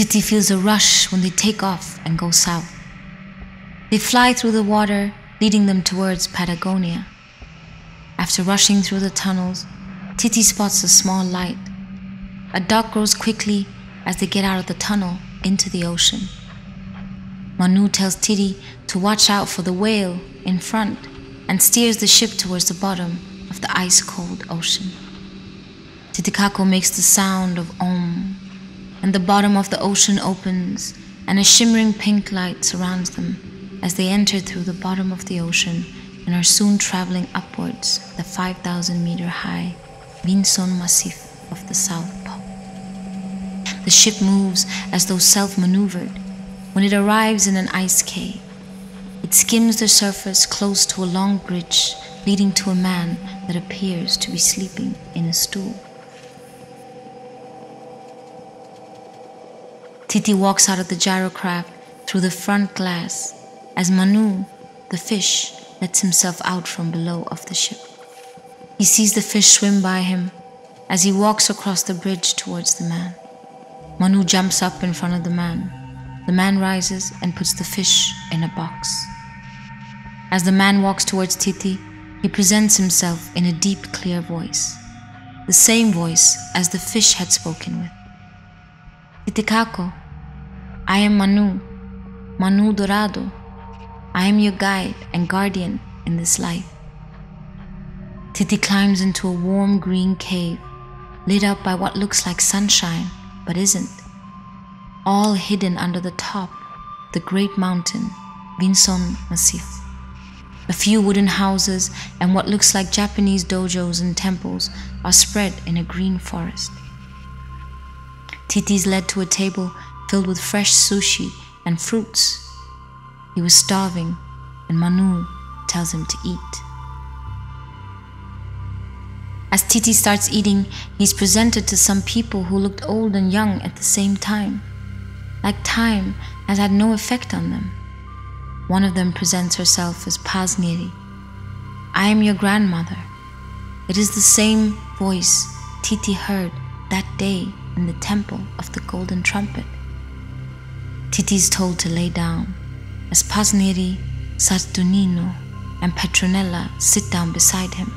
Titi feels a rush when they take off and go south. They fly through the water, leading them towards Patagonia. After rushing through the tunnels, Titi spots a small light. A dark grows quickly as they get out of the tunnel into the ocean. Manu tells Titi to watch out for the whale in front and steers the ship towards the bottom of the ice-cold ocean. Titicaco makes the sound of Om, and the bottom of the ocean opens and a shimmering pink light surrounds them as they enter through the bottom of the ocean and are soon traveling upwards the 5,000-meter high Vinson Massif of the South Pole. The ship moves as though self-maneuvered. When it arrives in an ice cave, it skims the surface close to a long bridge leading to a man that appears to be sleeping in a stool. Titi walks out of the gyrocraft through the front glass as Manu, the fish, lets himself out from below of the ship. He sees the fish swim by him as he walks across the bridge towards the man. Manu jumps up in front of the man. The man rises and puts the fish in a box. As the man walks towards Titi, he presents himself in a deep, clear voice, the same voice as the fish had spoken with. Titicaco, I am Manu, Manu Dorado. I am your guide and guardian in this life. Titi climbs into a warm green cave, lit up by what looks like sunshine, but isn't. All hidden under the top of the great mountain, Vinson Massif. A few wooden houses and what looks like Japanese dojos and temples are spread in a green forest. Titi is led to a table filled with fresh sushi and fruits. He was starving, and Manu tells him to eat. As Titi starts eating, he's presented to some people who looked old and young at the same time, like time has had no effect on them. One of them presents herself as Pazniri. I am your grandmother. It is the same voice Titi heard that day in the temple of the Golden Trumpet. Titi is told to lay down, as Pazniri, Saturnino, and Petronella sit down beside him,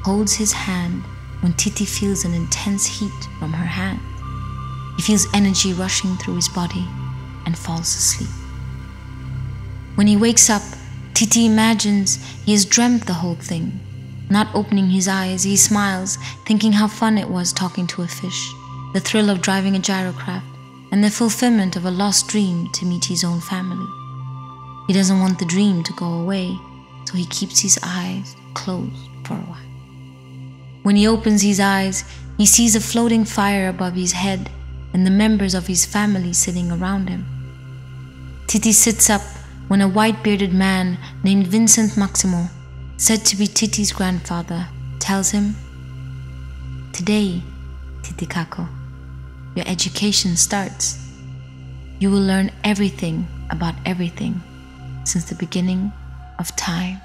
holds his hand when Titi feels an intense heat from her hand. He feels energy rushing through his body and falls asleep. When he wakes up, Titi imagines he has dreamt the whole thing. Not opening his eyes, he smiles, thinking how fun it was talking to a fish, the thrill of driving a gyrocraft, and the fulfillment of a lost dream to meet his own family. He doesn't want the dream to go away, so he keeps his eyes closed for a while. When he opens his eyes, he sees a floating fire above his head and the members of his family sitting around him. Titi sits up when a white-bearded man named Vincent Maximo, said to be Titi's grandfather, tells him, "Today, Titicaco, your education starts. You will learn everything about everything since the beginning of time."